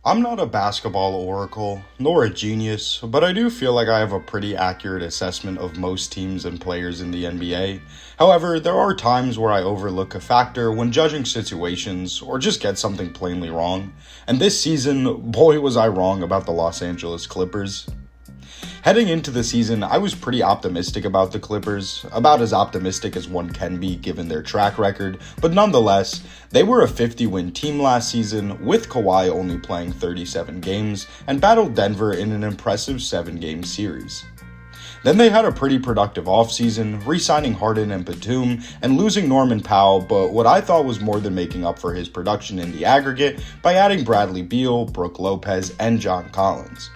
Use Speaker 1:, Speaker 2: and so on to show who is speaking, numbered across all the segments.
Speaker 1: I'm not a basketball oracle, nor a genius, but I do feel like I have a pretty accurate assessment of most teams and players in the NBA. However, there are times where I overlook a factor when judging situations, or just get something plainly wrong. And this season, boy was I wrong about the Los Angeles Clippers. Heading into the season, I was pretty optimistic about the Clippers, about as optimistic as one can be given their track record, but nonetheless, they were a 50-win team last season, with Kawhi only playing 37 games, and battled Denver in an impressive 7-game series. Then they had a pretty productive offseason, re-signing Harden and Batum, and losing Norman Powell, but what I thought was more than making up for his production in the aggregate by adding Bradley Beal, Brook Lopez, and John Collins.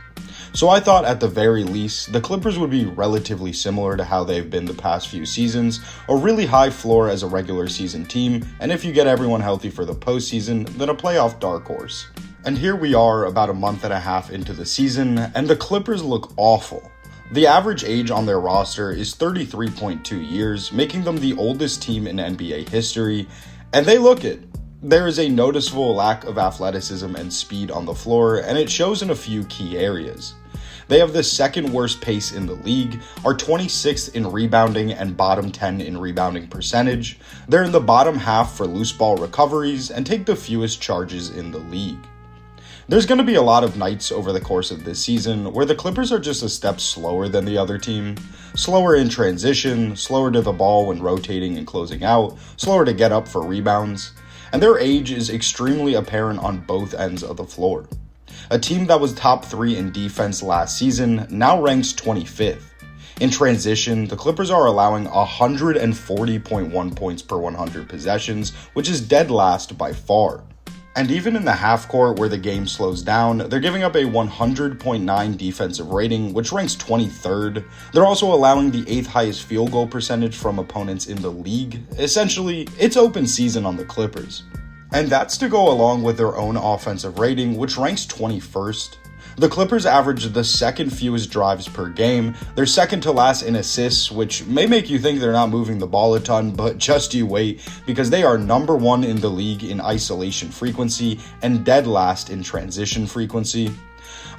Speaker 1: So I thought at the very least, the Clippers would be relatively similar to how they've been the past few seasons, a really high floor as a regular season team, and if you get everyone healthy for the postseason, then a playoff dark horse. And here we are about a month and a half into the season, and the Clippers look awful. The average age on their roster is 33.2 years, making them the oldest team in NBA history, and they look it. There is a noticeable lack of athleticism and speed on the floor, and it shows in a few key areas. They have the second worst pace in the league, are 26th in rebounding and bottom 10 in rebounding percentage. They're in the bottom half for loose ball recoveries and take the fewest charges in the league. There's going to be a lot of nights over the course of this season where the Clippers are just a step slower than the other team. Slower in transition, slower to the ball when rotating and closing out, slower to get up for rebounds. And their age is extremely apparent on both ends of the floor. A team that was top 3 in defense last season now ranks 25th. In transition, the Clippers are allowing 140.1 points per 100 possessions, which is dead last by far. And even in the half court where the game slows down, they're giving up a 100.9 defensive rating, which ranks 23rd. They're also allowing the 8th highest field goal percentage from opponents in the league. Essentially, it's open season on the Clippers. And that's to go along with their own offensive rating, which ranks 21st. The Clippers average the second fewest drives per game. They're second to last in assists, which may make you think they're not moving the ball a ton, but just you wait, because they are number 1 in the league in isolation frequency and dead last in transition frequency.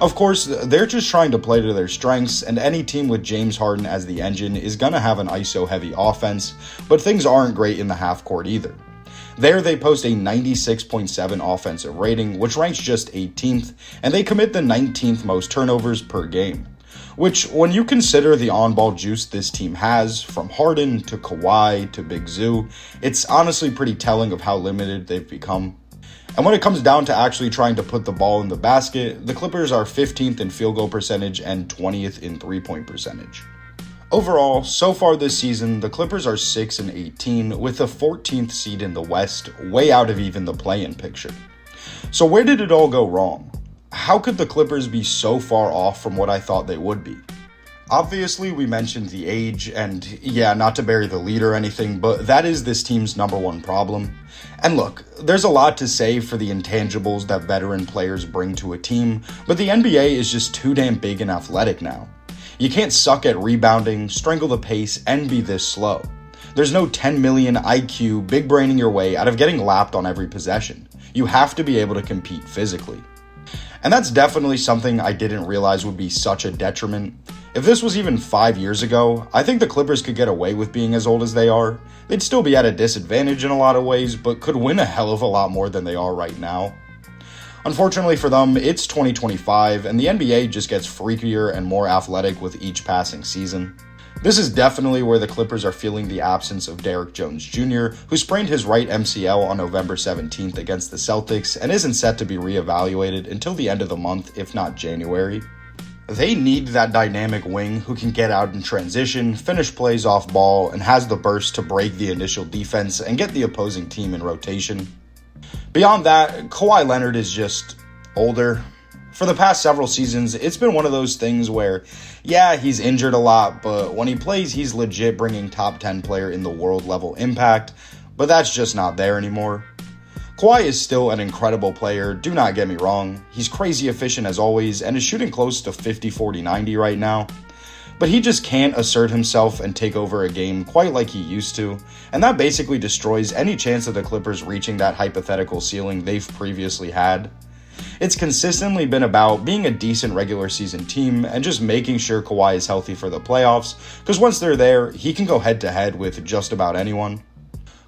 Speaker 1: Of course, they're just trying to play to their strengths, and any team with James Harden as the engine is going to have an ISO-heavy offense, but things aren't great in the half court either. There, they post a 96.7 offensive rating, which ranks just 18th, and they commit the 19th most turnovers per game. Which, when you consider the on-ball juice this team has, from Harden to Kawhi to Big Zoo, it's honestly pretty telling of how limited they've become. And when it comes down to actually trying to put the ball in the basket, the Clippers are 15th in field goal percentage and 20th in three-point percentage. Overall, so far this season, the Clippers are 6-18 with a 14th seed in the West, way out of even the play-in picture. So where did it all go wrong? How could the Clippers be so far off from what I thought they would be? Obviously, we mentioned the age, and yeah, not to bury the lead or anything, but that is this team's number one problem. And look, there's a lot to say for the intangibles that veteran players bring to a team, but the NBA is just too damn big and athletic now. You can't suck at rebounding, strangle the pace, and be this slow. There's no 10 million IQ big braining your way out of getting lapped on every possession. You have to be able to compete physically. And that's definitely something I didn't realize would be such a detriment. If this was even 5 years ago, I think the Clippers could get away with being as old as they are. They'd still be at a disadvantage in a lot of ways, but could win a hell of a lot more than they are right now. Unfortunately for them, it's 2025, and the NBA just gets freakier and more athletic with each passing season. This is definitely where the Clippers are feeling the absence of Derrick Jones Jr., who sprained his right MCL on November 17th against the Celtics and isn't set to be reevaluated until the end of the month, if not January. They need that dynamic wing who can get out in transition, finish plays off ball, and has the burst to break the initial defense and get the opposing team in rotation. Beyond that, Kawhi Leonard is just older. For the past several seasons, it's been one of those things where, yeah, he's injured a lot, but when he plays, he's legit bringing top 10 player in the world level impact, but that's just not there anymore. Kawhi is still an incredible player, do not get me wrong. He's crazy efficient as always and is shooting close to 50-40-90 right now. But he just can't assert himself and take over a game quite like he used to, and that basically destroys any chance of the Clippers reaching that hypothetical ceiling they've previously had. It's consistently been about being a decent regular season team and just making sure Kawhi is healthy for the playoffs, because once they're there, he can go head to head with just about anyone.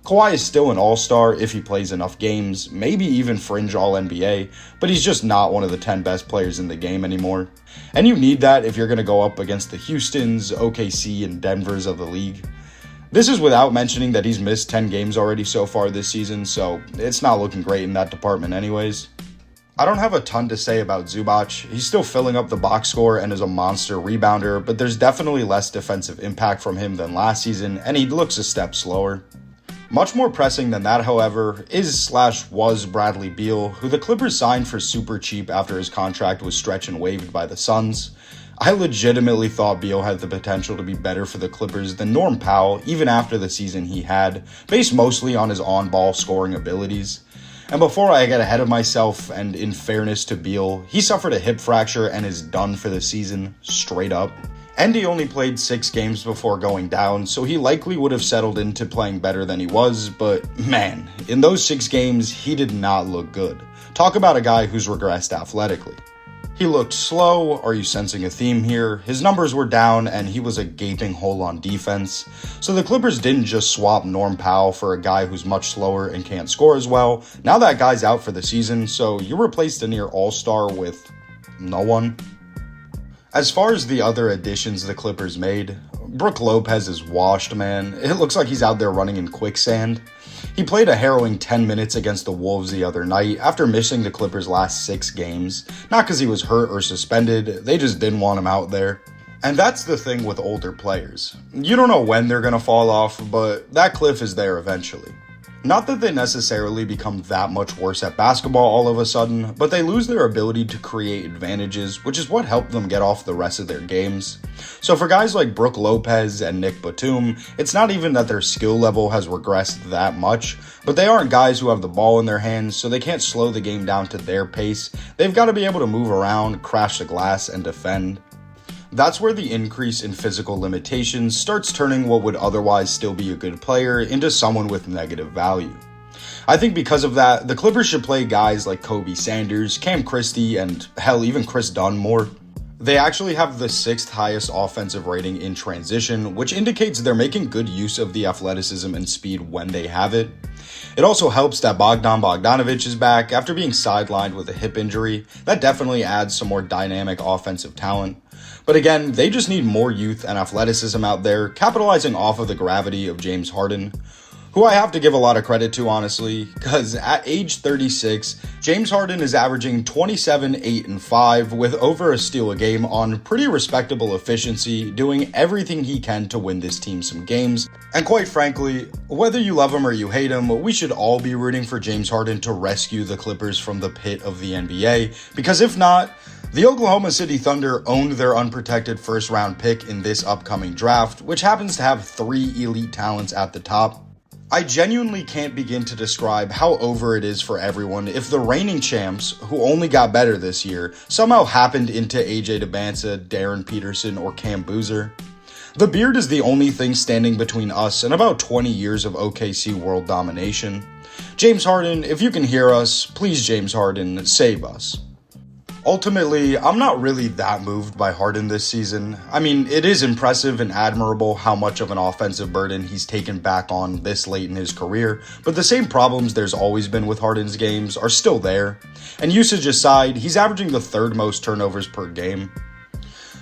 Speaker 1: Kawhi is still an all-star if he plays enough games, maybe even fringe all-NBA, but he's just not one of the 10 best players in the game anymore. And you need that if you're going to go up against the Houstons, OKC, and Denvers of the league. This is without mentioning that he's missed 10 games already so far this season, so it's not looking great in that department anyways. I don't have a ton to say about Zubac. He's still filling up the box score and is a monster rebounder, but there's definitely less defensive impact from him than last season, and he looks a step slower. Much more pressing than that, however, was Bradley Beal, who the Clippers signed for super cheap after his contract was stretched and waived by the Suns. I legitimately thought Beal had the potential to be better for the Clippers than Norm Powell, even after the season he had, based mostly on his on-ball scoring abilities. And before I get ahead of myself, and in fairness to Beal, he suffered a hip fracture and is done for the season, straight up. And he only played 6 games before going down, so he likely would have settled into playing better than he was, but man, in those 6 games, he did not look good. Talk about a guy who's regressed athletically. He looked slow. Are you sensing a theme here? His numbers were down, and he was a gaping hole on defense. So the Clippers didn't just swap Norm Powell for a guy who's much slower and can't score as well. Now that guy's out for the season, so you replaced a near all-star with no one. As far as the other additions the Clippers made, Brook Lopez is washed, man. It looks like he's out there running in quicksand. He played a harrowing 10 minutes against the Wolves the other night after missing the Clippers' last 6 games. Not because he was hurt or suspended, they just didn't want him out there. And that's the thing with older players. You don't know when they're going to fall off, but that cliff is there eventually. Not that they necessarily become that much worse at basketball all of a sudden, but they lose their ability to create advantages, which is what helped them get off the rest of their games. So for guys like Brook Lopez and Nick Batum, it's not even that their skill level has regressed that much, but they aren't guys who have the ball in their hands, so they can't slow the game down to their pace. They've got to be able to move around, crash the glass, and defend. That's where the increase in physical limitations starts turning what would otherwise still be a good player into someone with negative value. I think because of that, the Clippers should play guys like Kobe Sanders, Cam Christie, and hell, even Chris Dunn more. They actually have the 6th highest offensive rating in transition, which indicates they're making good use of the athleticism and speed when they have it. It also helps that Bogdan Bogdanovic is back after being sidelined with a hip injury. That definitely adds some more dynamic offensive talent. But again, they just need more youth and athleticism out there, capitalizing off of the gravity of James Harden, who I have to give a lot of credit to, honestly, because at age 36, James Harden is averaging 27, 8, and 5 with over a steal a game on pretty respectable efficiency, doing everything he can to win this team some games. And quite frankly, whether you love him or you hate him, we should all be rooting for James Harden to rescue the Clippers from the pit of the NBA, because if not, the Oklahoma City Thunder owned their unprotected first-round pick in this upcoming draft, which happens to have 3 elite talents at the top. I genuinely can't begin to describe how over it is for everyone if the reigning champs, who only got better this year, somehow happened into AJ Debinca, Darren Peterson, or Cam Boozer. The beard is the only thing standing between us and about 20 years of OKC world domination. James Harden, if you can hear us, please James Harden, save us. Ultimately, I'm not really that moved by Harden this season. I mean, it is impressive and admirable how much of an offensive burden he's taken back on this late in his career, but the same problems there's always been with Harden's games are still there. And usage aside, he's averaging the 3rd most turnovers per game.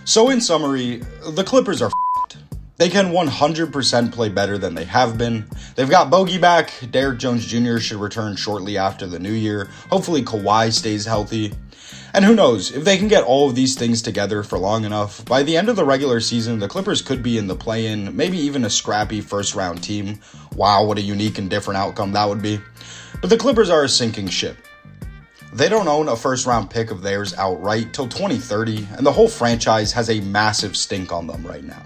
Speaker 1: So in summary, the Clippers are f***ed. They can 100% play better than they have been. They've got Bogey back, Derrick Jones Jr. should return shortly after the new year, hopefully Kawhi stays healthy. And who knows, if they can get all of these things together for long enough, by the end of the regular season, the Clippers could be in the play-in, maybe even a scrappy first-round team. Wow, what a unique and different outcome that would be. But the Clippers are a sinking ship. They don't own a first-round pick of theirs outright till 2030, and the whole franchise has a massive stink on them right now.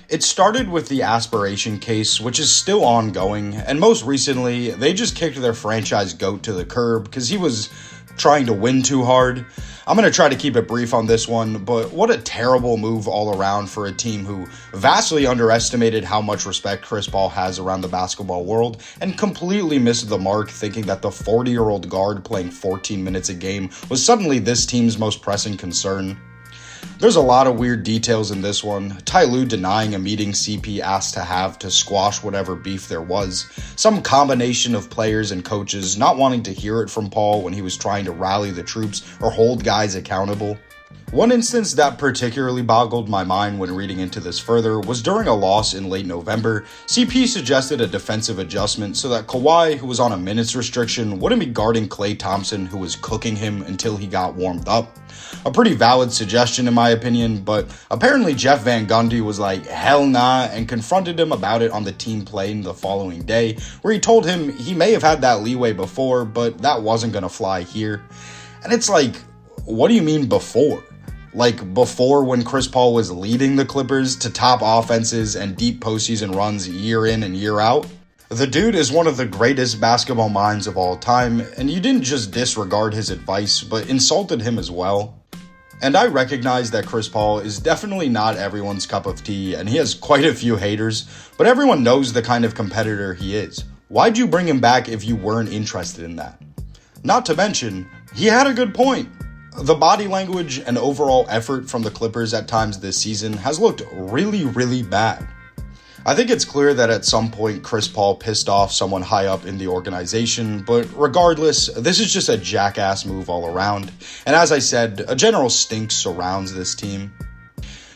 Speaker 1: It started with the aspiration case, which is still ongoing, and most recently, they just kicked their franchise GOAT to the curb because he was trying to win too hard. I'm going to try to keep it brief on this one, but what a terrible move all around for a team who vastly underestimated how much respect Chris Paul has around the basketball world and completely missed the mark thinking that the 40-year-old guard playing 14 minutes a game was suddenly this team's most pressing concern. There's a lot of weird details in this one. Ty Lue denying a meeting CP asked to have to squash whatever beef there was. Some combination of players and coaches not wanting to hear it from Paul when he was trying to rally the troops or hold guys accountable. One instance that particularly boggled my mind when reading into this further was during a loss in late November. CP suggested a defensive adjustment so that Kawhi, who was on a minutes restriction, wouldn't be guarding Klay Thompson, who was cooking him until he got warmed up. A pretty valid suggestion in my opinion, but apparently Jeff Van Gundy was like, hell nah, and confronted him about it on the team plane the following day, where he told him he may have had that leeway before, but that wasn't gonna fly here. And it's like, what do you mean before? Like before when Chris Paul was leading the Clippers to top offenses and deep postseason runs year in and year out? The dude is one of the greatest basketball minds of all time, and you didn't just disregard his advice, but insulted him as well. And I recognize that Chris Paul is definitely not everyone's cup of tea, and he has quite a few haters, but everyone knows the kind of competitor he is. Why'd you bring him back if you weren't interested in that? Not to mention, he had a good point. The body language and overall effort from the Clippers at times this season has looked really bad. I think it's clear that at some point Chris Paul pissed off someone high up in the organization, but regardless, this is just a jackass move all around. And as I said, a general stink surrounds this team.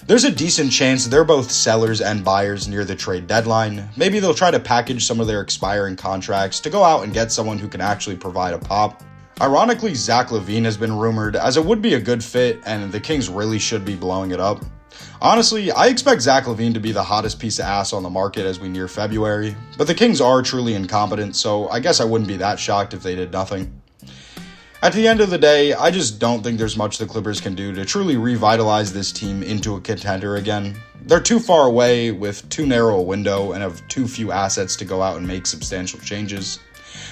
Speaker 1: There's a decent chance they're both sellers and buyers near the trade deadline. Maybe they'll try to package some of their expiring contracts to go out and get someone who can actually provide a pop. Ironically, Zach LaVine has been rumored, as it would be a good fit, and the Kings really should be blowing it up. Honestly, I expect Zach LaVine to be the hottest piece of ass on the market as we near February, but the Kings are truly incompetent, so I guess I wouldn't be that shocked if they did nothing. At the end of the day, I just don't think there's much the Clippers can do to truly revitalize this team into a contender again. They're too far away with too narrow a window and have too few assets to go out and make substantial changes.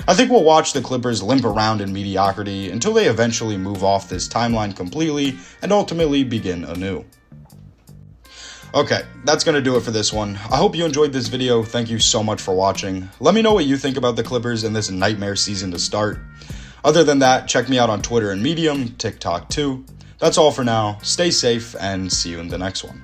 Speaker 1: I think we'll watch the Clippers limp around in mediocrity until they eventually move off this timeline completely and ultimately begin anew. Okay, that's going to do it for this one. I hope you enjoyed this video. Thank you so much for watching. Let me know what you think about the Clippers in this nightmare season to start. Other than that, check me out on Twitter and Medium, TikTok too. That's all for now. Stay safe and see you in the next one.